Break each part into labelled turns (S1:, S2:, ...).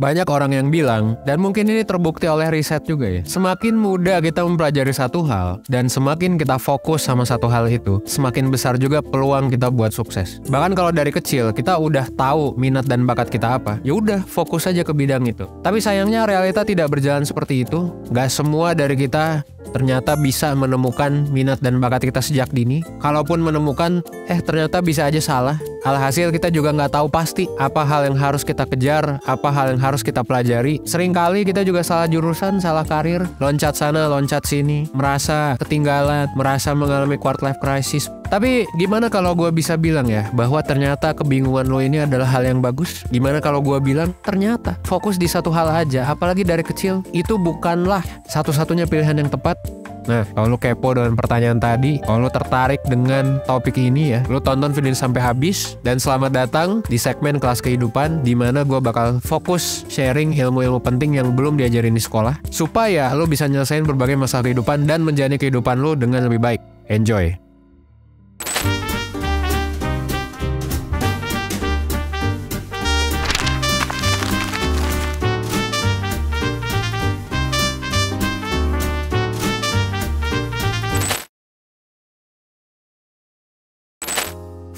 S1: Banyak orang yang bilang, dan mungkin ini terbukti oleh riset juga ya, semakin mudah kita mempelajari satu hal, dan semakin kita fokus sama satu hal itu, semakin besar juga peluang kita buat sukses. Bahkan kalau dari kecil, kita udah tahu minat dan bakat kita apa, ya udah fokus aja ke bidang itu. Tapi sayangnya realita tidak berjalan seperti itu. Gak semua dari kita ternyata bisa menemukan minat dan bakat kita sejak dini. Kalaupun menemukan, ternyata bisa aja salah. Alhasil kita juga nggak tahu pasti apa hal yang harus kita kejar, apa hal yang harus kita pelajari. Seringkali kita juga salah jurusan, salah karir, loncat sana, loncat sini, merasa ketinggalan, merasa mengalami quarter life crisis. Tapi gimana kalau gue bisa bilang ya, bahwa ternyata kebingungan lo ini adalah hal yang bagus? Gimana kalau gue bilang, ternyata fokus di satu hal aja, apalagi dari kecil, itu bukanlah satu-satunya pilihan yang tepat? Nah, kalau lu kepo dengan pertanyaan tadi, kalau lu tertarik dengan topik ini ya, lu tonton video ini sampai habis. Dan selamat datang di segmen Kelas Kehidupan, di mana gue bakal fokus sharing ilmu-ilmu penting yang belum diajarin di sekolah, supaya lu bisa nyelesain berbagai masalah kehidupan dan menjalani kehidupan lu dengan lebih baik. Enjoy!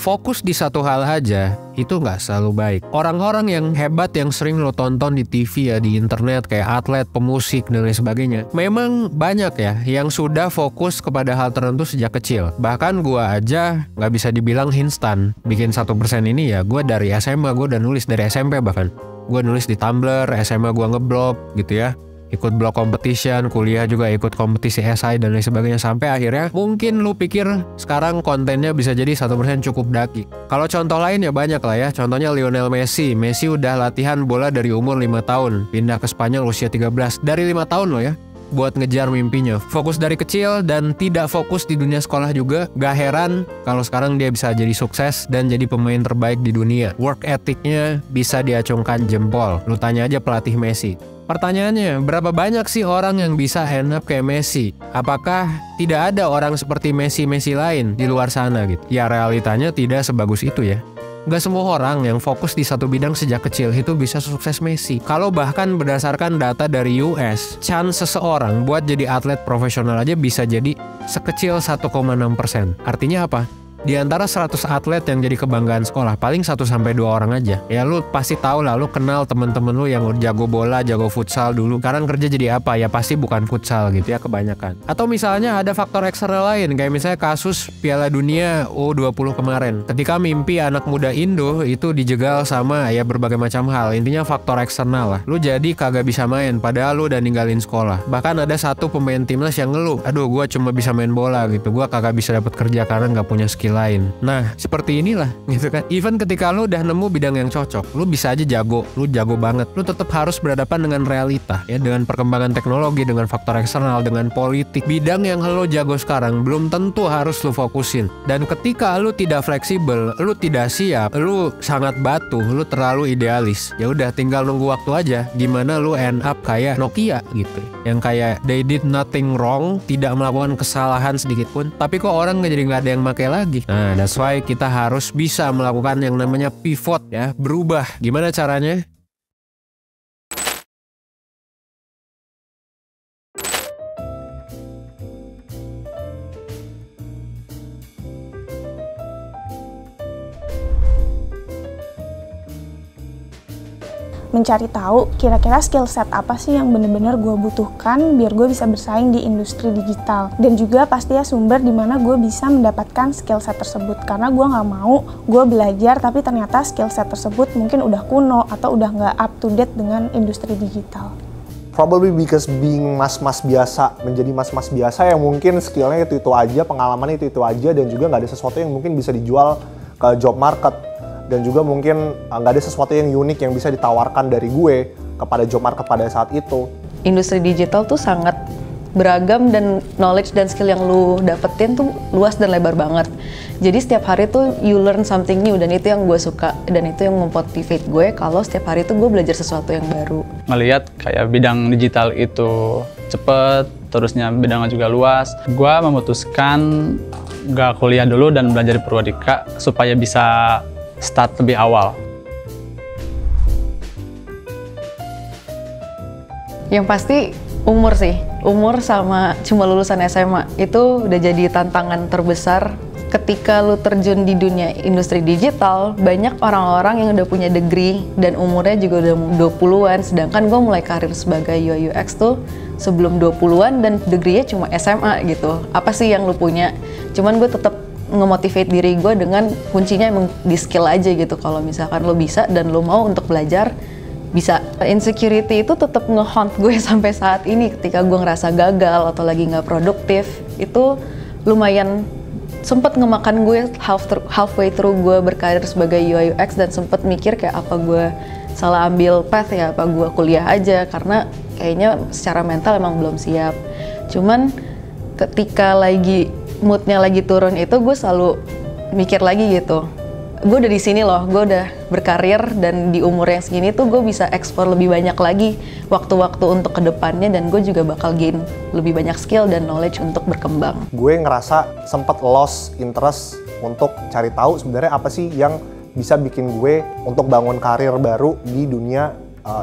S1: Fokus di satu hal aja, itu nggak selalu baik. Orang-orang yang hebat yang sering lo tonton di TV ya, di internet, kayak atlet, pemusik, dan lain sebagainya, memang banyak ya yang sudah fokus kepada hal tertentu sejak kecil. Bahkan gua aja nggak bisa dibilang instan. Bikin 1% ini ya, gua dari SMA, gua udah nulis dari SMP bahkan. Gua nulis di Tumblr, SMA gua ngeblog gitu ya. Ikut blog competition, kuliah juga ikut kompetisi esai dan lain sebagainya, sampai akhirnya mungkin lu pikir sekarang kontennya bisa jadi 1% cukup daki. Kalau contoh lain ya banyak lah ya. Contohnya Lionel Messi. Messi udah latihan bola dari umur 5 tahun, pindah ke Spanyol usia 13. Dari 5 tahun loh ya, buat ngejar mimpinya. Fokus dari kecil dan tidak fokus di dunia sekolah juga. Gak heran kalau sekarang dia bisa jadi sukses dan jadi pemain terbaik di dunia. Work ethicnya bisa diacungkan jempol. Lu tanya aja pelatih Messi. Pertanyaannya, berapa banyak sih orang yang bisa end up kayak Messi? Apakah tidak ada orang seperti Messi lain di luar sana gitu? Ya realitanya tidak sebagus itu ya. Gak semua orang yang fokus di satu bidang sejak kecil itu bisa sukses Messi. Kalau bahkan berdasarkan data dari US, chance seseorang buat jadi atlet profesional aja bisa jadi sekecil 1,6%. Artinya apa? Di antara 100 atlet yang jadi kebanggaan sekolah, paling 1-2 orang aja. Ya lu pasti tahu lah, lu kenal temen-temen lu yang jago bola, jago futsal dulu. Sekarang kerja jadi apa? Ya pasti bukan futsal gitu ya kebanyakan. Atau misalnya ada faktor eksternal lain, kayak misalnya kasus Piala Dunia U20 kemarin. Ketika mimpi anak muda Indo itu dijegal sama ya berbagai macam hal. Intinya faktor eksternal lah. Lu jadi kagak bisa main, padahal lu udah ninggalin sekolah. Bahkan ada satu pemain timnas yang ngeluh, aduh gua cuma bisa main bola gitu, gua kagak bisa dapat kerja karena nggak punya skill lain. Nah, seperti inilah gitu kan. Even ketika lu udah nemu bidang yang cocok, lu bisa aja jago, lu jago banget. Lu tetap harus berhadapan dengan realita ya, dengan perkembangan teknologi, dengan faktor eksternal, dengan politik. Bidang yang lu jago sekarang belum tentu harus lu fokusin. Dan ketika lu tidak fleksibel, lu tidak siap, lu sangat batu, lu terlalu idealis. Ya udah tinggal nunggu waktu aja gimana lu end up kayak Nokia gitu. Yang kayak they did nothing wrong, tidak melakukan kesalahan sedikit pun, tapi kok orang jadi nggak ada yang pakai lagi. Nah, that's why kita harus bisa melakukan yang namanya pivot ya, berubah. Gimana caranya?
S2: Mencari tahu kira-kira skill set apa sih yang bener-bener gue butuhkan biar gue bisa bersaing di industri digital, dan juga pasti ya sumber di mana gue bisa mendapatkan skill set tersebut, karena gue nggak mau gue belajar tapi ternyata skill set tersebut mungkin udah kuno atau udah nggak up to date dengan industri digital.
S3: Probably because being mas-mas biasa, menjadi mas-mas biasa yang mungkin skillnya itu aja, pengalamannya itu aja, dan juga nggak ada sesuatu yang mungkin bisa dijual ke job market. Dan juga mungkin nggak ada sesuatu yang unik yang bisa ditawarkan dari gue kepada job market pada saat itu.
S4: Industri digital tuh sangat beragam dan knowledge dan skill yang lu dapetin tuh luas dan lebar banget. Jadi setiap hari tuh you learn something new, dan itu yang gue suka dan itu yang memotivate gue kalau setiap hari tuh gue belajar sesuatu yang baru.
S5: Ngelihat kayak bidang digital itu cepet, terusnya bidangnya juga luas. Gue memutuskan gak kuliah dulu dan belajar di Purwadika supaya bisa start lebih awal.
S4: Yang pasti umur sih, umur sama cuma lulusan SMA itu udah jadi tantangan terbesar. Ketika lu terjun di dunia industri digital, banyak orang-orang yang udah punya degree dan umurnya juga udah 20-an, sedangkan gue mulai karir sebagai UI UX tuh sebelum 20-an dan degree-nya cuma SMA gitu. Apa sih yang lu punya? Cuman gue tetap nge-motivate diri gue dengan kuncinya emang di skill aja gitu. Kalau misalkan lu bisa dan lu mau untuk belajar, bisa. Insecurity itu tetap nge-haunt gue sampai saat ini. Ketika gue ngerasa gagal atau lagi nggak produktif, itu lumayan sempet ngemakan gue halfway through gue berkarir sebagai UI UX, dan sempet mikir kayak apa gue salah ambil path ya, apa gue kuliah aja, karena kayaknya secara mental emang belum siap. Cuman ketika lagi moodnya lagi turun itu gue selalu mikir lagi gitu, gue udah di sini loh, gue udah berkarir dan di umur yang segini tuh gue bisa explore lebih banyak lagi waktu-waktu untuk kedepannya, dan gue juga bakal gain lebih banyak skill dan knowledge untuk berkembang.
S3: Gue ngerasa sempat lost interest untuk cari tahu sebenarnya apa sih yang bisa bikin gue untuk bangun karir baru di dunia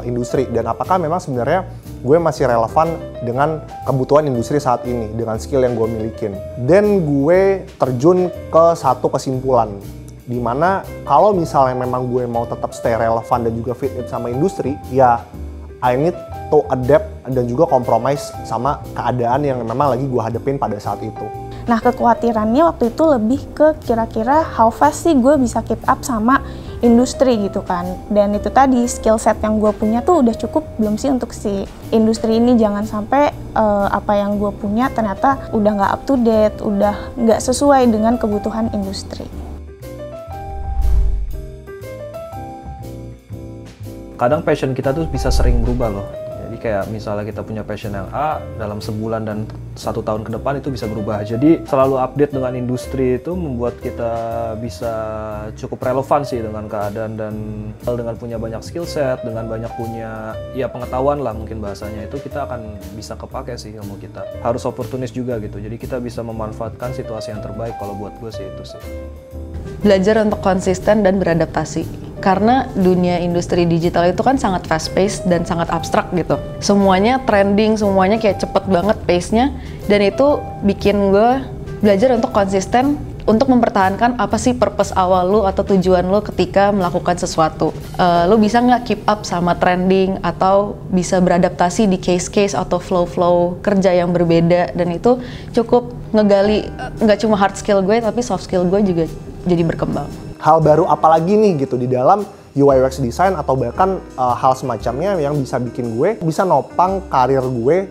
S3: industri, dan apakah memang sebenarnya gue masih relevan dengan kebutuhan industri saat ini dengan skill yang gue milikin. Dan gue terjun ke satu kesimpulan, dimana kalau misalnya memang gue mau tetap stay relevan dan juga fit sama industri, ya I need to adapt dan juga compromise sama keadaan yang memang lagi gue hadepin pada saat itu.
S2: Nah, kekhawatirannya waktu itu lebih ke kira-kira how fast sih gue bisa keep up sama industri gitu kan. Dan itu tadi, skill set yang gue punya tuh udah cukup belum sih untuk si industri ini. Jangan sampai apa yang gue punya ternyata udah nggak up to date, udah nggak sesuai dengan kebutuhan industri.
S6: Kadang passion kita tuh bisa sering berubah loh. Jadi kayak misalnya kita punya passion yang A, dalam sebulan dan 1 tahun ke depan itu bisa berubah. Jadi selalu update dengan industri itu membuat kita bisa cukup relevan sih dengan keadaan, dan dengan punya banyak skill set, dengan banyak punya ya pengetahuan lah mungkin bahasanya, itu kita akan bisa kepake sih ilmu kita. Harus oportunis juga gitu. Jadi kita bisa memanfaatkan situasi yang terbaik, kalau buat gue sih itu sih.
S4: Belajar untuk konsisten dan beradaptasi. Karena dunia industri digital itu kan sangat fast paced dan sangat abstrak gitu. Semuanya trending, semuanya kayak cepet banget pace-nya. Dan itu bikin gue belajar untuk konsisten, untuk mempertahankan apa sih purpose awal lu atau tujuan lu ketika melakukan sesuatu. Lu bisa nggak keep up sama trending, atau bisa beradaptasi di case-case atau flow-flow kerja yang berbeda. Dan itu cukup ngegali nggak cuma hard skill gue, tapi soft skill gue juga jadi berkembang.
S3: Hal baru apa lagi nih gitu di dalam UI UX design, atau bahkan hal semacamnya yang bisa bikin gue bisa nopang karir gue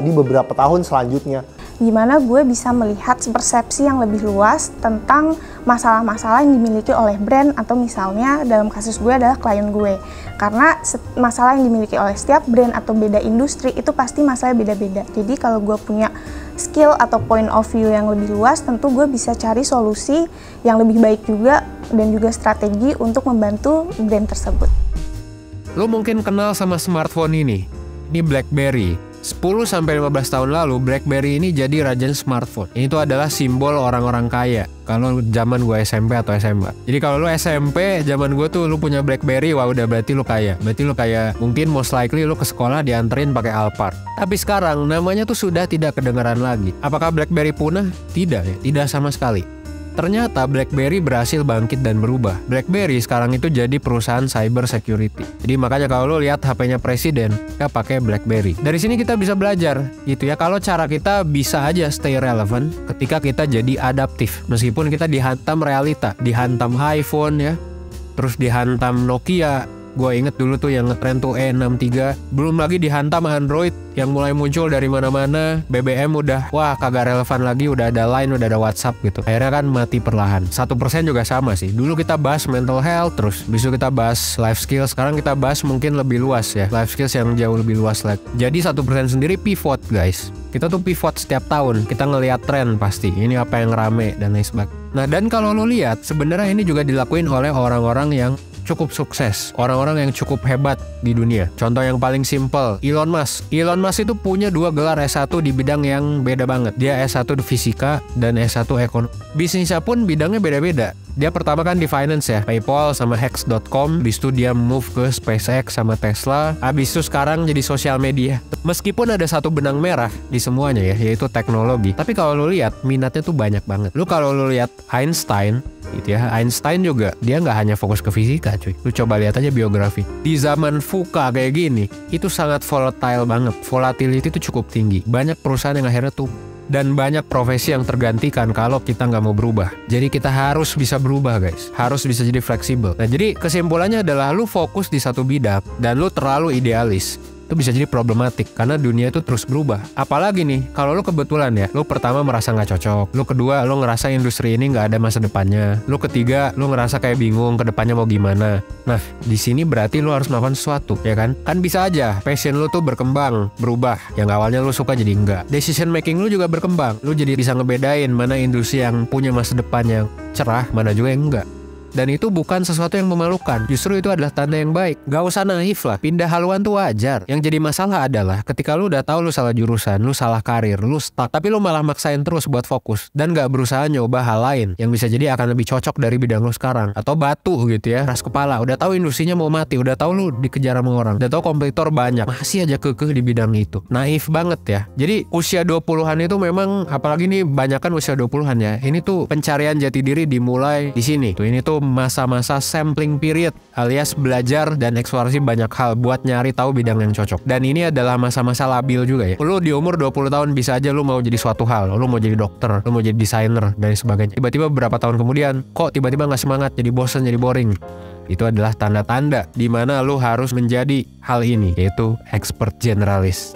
S3: di beberapa tahun selanjutnya.
S2: Gimana gue bisa melihat persepsi yang lebih luas tentang masalah-masalah yang dimiliki oleh brand, atau misalnya dalam kasus gue adalah klien gue. Karena masalah yang dimiliki oleh setiap brand atau beda industri itu pasti masalahnya beda-beda. Jadi kalau gue punya skill atau point of view yang lebih luas, tentu gue bisa cari solusi yang lebih baik juga, dan juga strategi untuk membantu brand tersebut.
S1: Lo mungkin kenal sama smartphone ini BlackBerry. 10-15 tahun lalu, BlackBerry ini jadi raja smartphone. Ini tuh adalah simbol orang-orang kaya kalau zaman gue SMP atau SMA. Jadi kalau lu SMP, zaman gue tuh lu punya BlackBerry, wah udah berarti lu kaya. Berarti lu kaya, mungkin most likely lu ke sekolah dianterin pakai Alphard. Tapi sekarang namanya tuh sudah tidak kedengaran lagi. Apakah BlackBerry punah? Tidak ya, tidak sama sekali. Ternyata BlackBerry berhasil bangkit dan berubah. BlackBerry sekarang itu jadi perusahaan cyber security. Jadi makanya kalau lo lihat HP-nya presiden, ya pakai BlackBerry. Dari sini kita bisa belajar gitu ya, kalau cara kita bisa aja stay relevant ketika kita jadi adaptif. Meskipun kita dihantam realita, dihantam iPhone ya, terus dihantam Nokia. Gue inget dulu tuh yang ngetren tuh E63. Belum lagi dihantam Android yang mulai muncul dari mana-mana. BBM udah, wah kagak relevan lagi, udah ada Line, udah ada WhatsApp gitu. Akhirnya kan mati perlahan. 1% juga sama sih. Dulu kita bahas mental health, terus besok kita bahas life skills. Sekarang kita bahas mungkin lebih luas ya, life skills yang jauh lebih luas lagi. Jadi 1% sendiri pivot guys. Kita tuh pivot setiap tahun. Kita ngelihat tren pasti. Ini apa yang rame dan lain sebagainya. Nah dan kalau lo lihat, sebenarnya ini juga dilakuin oleh orang-orang yang cukup sukses, orang-orang yang cukup hebat di dunia. Contoh yang paling simple, Elon Musk. Elon Musk itu punya 2 gelar S1 di bidang yang beda banget. Dia S1 di fisika dan S1 ekonomi. Bisnisnya pun bidangnya beda-beda. Dia pertama kan di finance ya, PayPal sama Hex.com. Habis itu dia move ke SpaceX sama Tesla. Habis itu sekarang jadi sosial media. Meskipun ada satu benang merah di semuanya ya, yaitu teknologi. Tapi kalau lu lihat, minatnya tuh banyak banget. Lu kalau lu lihat Einstein, gitu ya, Einstein juga dia nggak hanya fokus ke fisika cuy. Lu coba lihat aja biografi. Di zaman VUCA kayak gini, itu sangat volatile banget. Volatility itu cukup tinggi. Banyak perusahaan yang akhirnya tuh dan banyak profesi yang tergantikan kalau kita nggak mau berubah. Jadi kita harus bisa berubah guys, harus bisa jadi fleksibel. Nah jadi kesimpulannya adalah lu fokus di satu bidang dan lu terlalu idealis, itu bisa jadi problematik karena dunia itu terus berubah. Apalagi nih kalau lu kebetulan ya, lu pertama merasa nggak cocok, lu kedua lu ngerasa industri ini nggak ada masa depannya, lu ketiga lu ngerasa kayak bingung ke depannya mau gimana. Nah di sini berarti lu harus melakukan sesuatu ya kan? Kan bisa aja passion lu tuh berkembang, berubah. Yang awalnya lu suka jadi enggak. Decision making lu juga berkembang, lu jadi bisa ngebedain mana industri yang punya masa depan yang cerah, mana juga yang enggak. Dan itu bukan sesuatu yang memalukan, justru itu adalah tanda yang baik. Gak usah naif lah, pindah haluan tuh wajar. Yang jadi masalah adalah ketika lu udah tahu lu salah jurusan, lu salah karir, lu stuck, tapi lu malah maksain terus buat fokus dan gak berusaha nyoba hal lain yang bisa jadi akan lebih cocok dari bidang lu sekarang. Atau batu gitu ya, keras kepala, udah tahu industrinya mau mati, udah tahu lu dikejar sama orang, udah tahu kompetitor banyak, masih aja kekeh di bidang itu. Naif banget ya. Jadi usia 20-an itu memang, apalagi nih banyakan usia 20-an ya, ini tuh pencarian jati diri dimulai di sini. Tuh ini tuh masa-masa sampling period alias belajar dan eksplorasi banyak hal buat nyari tahu bidang yang cocok. Dan ini adalah masa-masa labil juga ya. Lu di umur 20 tahun bisa aja lu mau jadi suatu hal, lu mau jadi dokter, lu mau jadi desainer dan sebagainya. Tiba-tiba beberapa tahun kemudian kok tiba-tiba gak semangat, jadi bosan, jadi boring. Itu adalah tanda-tanda di mana lu harus menjadi hal ini, yaitu expert generalis.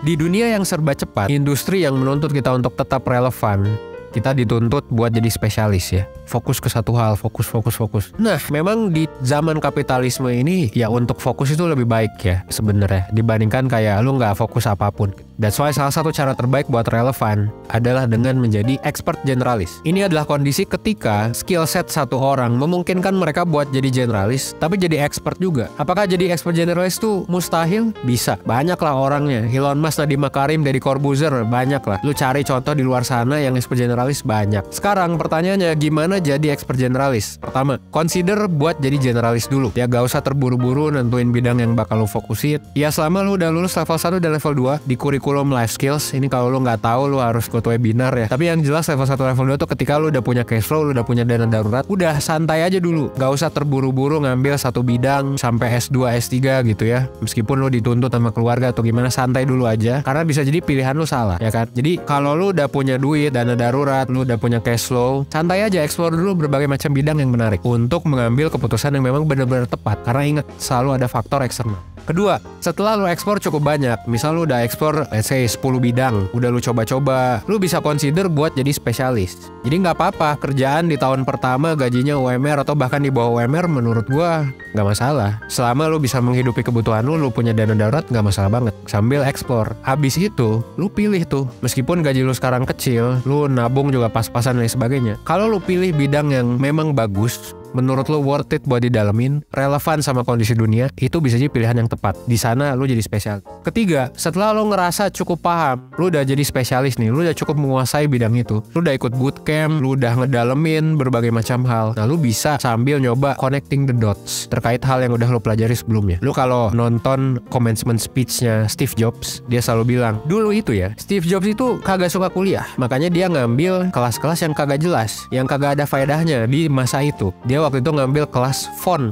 S1: Di dunia yang serba cepat, industri yang menuntut kita untuk tetap relevan, kita dituntut buat jadi spesialis ya. Fokus ke satu hal, fokus. Nah, memang di zaman kapitalisme ini ya untuk fokus itu lebih baik ya sebenarnya dibandingkan kayak lu nggak fokus apapun. That's why salah satu cara terbaik buat relevan adalah dengan menjadi expert generalis. Ini adalah kondisi ketika skill set satu orang memungkinkan mereka buat jadi generalis, tapi jadi expert juga. Apakah jadi expert generalis itu mustahil? Bisa. Banyak lah orangnya. Elon Musk, Nadiem Makarim, Deddy Corbuzier, banyak lah. Lu cari contoh di luar sana yang expert generalis banyak. Sekarang pertanyaannya gimana jadi expert generalis? Pertama, consider buat jadi generalis dulu. Ya gak usah terburu-buru nentuin bidang yang bakal lu fokusin. Ya selama lu udah lulus level 1 dan level 2 di kurikulum life skills, ini kalau lu gak tahu lu harus ikut webinar ya. Tapi yang jelas level 1 level 2 tuh ketika lu udah punya cash flow, lu udah punya dana darurat, udah santai aja dulu. Gak usah terburu-buru ngambil satu bidang sampai S2, S3 gitu ya. Meskipun lu dituntut sama keluarga atau gimana, santai dulu aja. Karena bisa jadi pilihan lu salah ya kan. Jadi kalau lu udah punya duit, dana darurat, lu udah punya cash flow, santai aja explore dulu berbagai macam bidang yang menarik untuk mengambil keputusan yang memang benar-benar tepat. Karena ingat, selalu ada faktor eksternal. Kedua, setelah lu ekspor cukup banyak, misal lu udah ekspor let's say 10 bidang, udah lu coba-coba, lu bisa consider buat jadi spesialis. Jadi nggak apa-apa kerjaan di tahun pertama gajinya UMR atau bahkan di bawah UMR, menurut gua nggak masalah. Selama lu bisa menghidupi kebutuhan lu punya dana darurat, nggak masalah banget. Sambil ekspor. Habis itu, lu pilih tuh. Meskipun gaji lu sekarang kecil, lu nabung juga pas-pasan dan sebagainya. Kalau lu pilih bidang yang memang bagus, menurut lo worth it buat didalemin, relevan sama kondisi dunia, itu bisa jadi pilihan yang tepat. Di sana lo jadi spesialis. Ketiga, setelah lo ngerasa cukup paham, lo udah jadi spesialis nih, lo udah cukup menguasai bidang itu, lo udah ikut bootcamp, lo udah ngedalemin berbagai macam hal. Nah, lo bisa sambil nyoba connecting the dots terkait hal yang udah lo pelajari sebelumnya. Lo kalau nonton commencement speech-nya Steve Jobs, dia selalu bilang, dulu itu ya, Steve Jobs itu kagak suka kuliah. Makanya dia ngambil kelas-kelas yang kagak jelas, yang kagak ada faedahnya di masa itu. Dia waktu itu ngambil kelas font.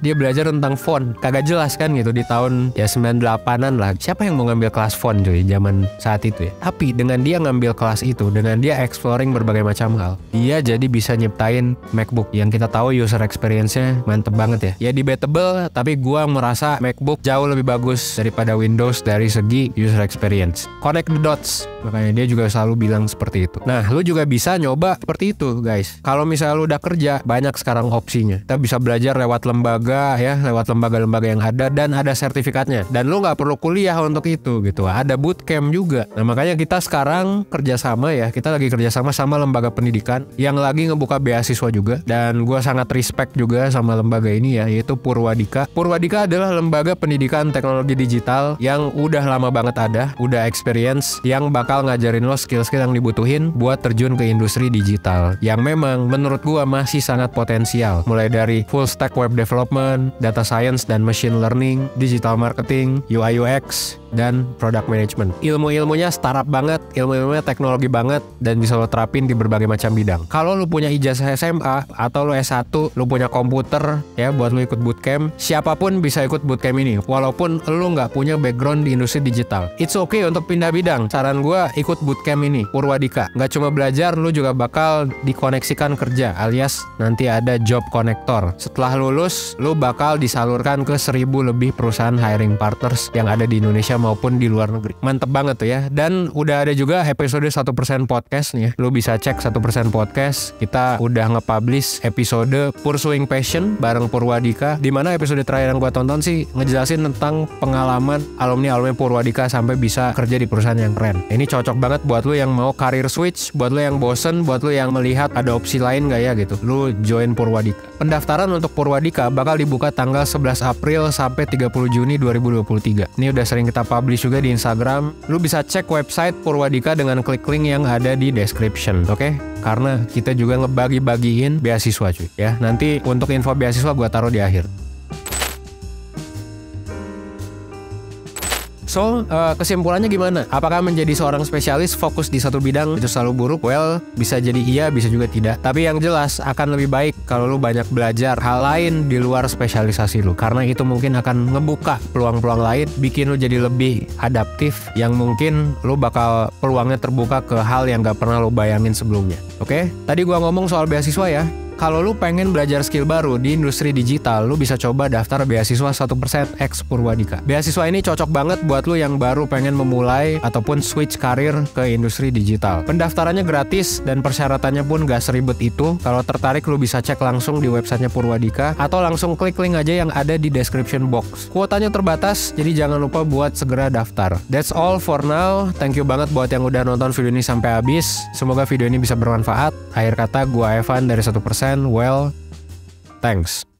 S1: Dia belajar tentang font. Kagak jelas kan gitu di tahun ya 98-an lah. Siapa yang mau ngambil kelas font cuy zaman saat itu ya. Tapi dengan dia ngambil kelas itu, dengan dia exploring berbagai macam hal, dia jadi bisa nyiptain MacBook yang kita tahu user experience-nya mantep banget ya. Ya debatable, tapi gua merasa MacBook jauh lebih bagus daripada Windows dari segi user experience. Connect the dots. Makanya dia juga selalu bilang seperti itu. Nah, lu juga bisa nyoba seperti itu guys. Kalau misalnya lu udah kerja, banyak sekali sekarang opsinya. Kita bisa belajar lewat lembaga ya, lewat lembaga-lembaga yang ada dan ada sertifikatnya. Dan lu nggak perlu kuliah untuk itu gitu. Ada bootcamp juga. Nah makanya kita sekarang kerjasama ya, kita lagi kerjasama sama lembaga pendidikan yang lagi ngebuka beasiswa juga. Dan gue sangat respect juga sama lembaga ini ya, yaitu Purwadika. Purwadika adalah lembaga pendidikan teknologi digital yang udah lama banget ada, udah experience, yang bakal ngajarin lo skill-skill yang dibutuhin buat terjun ke industri digital. Yang memang menurut gue masih sangat potensial. Mulai dari full stack web development, data science dan machine learning, digital marketing, UI UX, dan product management. Ilmu-ilmunya startup banget, ilmu-ilmunya teknologi banget, dan bisa lo terapin di berbagai macam bidang. Kalau lo punya ijazah SMA atau lo S1, lo punya komputer ya buat lo ikut bootcamp, siapapun bisa ikut bootcamp ini walaupun lo nggak punya background di industri digital. It's okay untuk pindah bidang. Saran gue ikut bootcamp ini, Purwadika. Nggak cuma belajar, lo juga bakal dikoneksikan kerja, alias nanti ada job connector. Setelah lulus, lo bakal disalurkan ke 1000 lebih perusahaan hiring partners yang ada di Indonesia maupun di luar negeri. Mantep banget tuh ya. Dan udah ada juga episode 1% podcast nih ya. Lu bisa cek 1% podcast. Kita udah nge-publish episode Pursuing Passion bareng Purwadika, dimana episode terakhir yang gua tonton sih ngejelasin tentang pengalaman alumni Purwadika sampai bisa kerja di perusahaan yang keren. Ini cocok banget buat lu yang mau career switch, buat lu yang bosen, buat lu yang melihat ada opsi lain gak ya gitu. Lu join Purwadika. Pendaftaran untuk Purwadika bakal dibuka tanggal 11 April sampai 30 Juni 2023. Ini udah sering kita publish juga di Instagram. Lu bisa cek website Purwadika dengan klik link yang ada di description, oke? Karena kita juga ngebagi-bagiin beasiswa cuy ya. Nanti untuk info beasiswa gua taruh di akhir. So, kesimpulannya gimana? Apakah menjadi seorang spesialis fokus di satu bidang itu selalu buruk? Well, bisa jadi iya, bisa juga tidak. Tapi yang jelas akan lebih baik kalau lu banyak belajar hal lain di luar spesialisasi lu. Karena itu mungkin akan ngebuka peluang-peluang lain, bikin lu jadi lebih adaptif, yang mungkin lu bakal peluangnya terbuka ke hal yang gak pernah lu bayangin sebelumnya. Oke? Tadi gua ngomong soal beasiswa ya. Kalau lu pengen belajar skill baru di industri digital, lu bisa coba daftar beasiswa 1% X Purwadika. Beasiswa ini cocok banget buat lu yang baru pengen memulai ataupun switch karir ke industri digital. Pendaftarannya gratis dan persyaratannya pun gak seribet itu. Kalau tertarik lu bisa cek langsung di websitenya Purwadika atau langsung klik link aja yang ada di description box. Kuotanya terbatas, jadi jangan lupa buat segera daftar. That's all for now. Thank you banget buat yang udah nonton video ini sampai habis. Semoga video ini bisa bermanfaat. Akhir kata, gua Evan dari 1%. Well, thanks.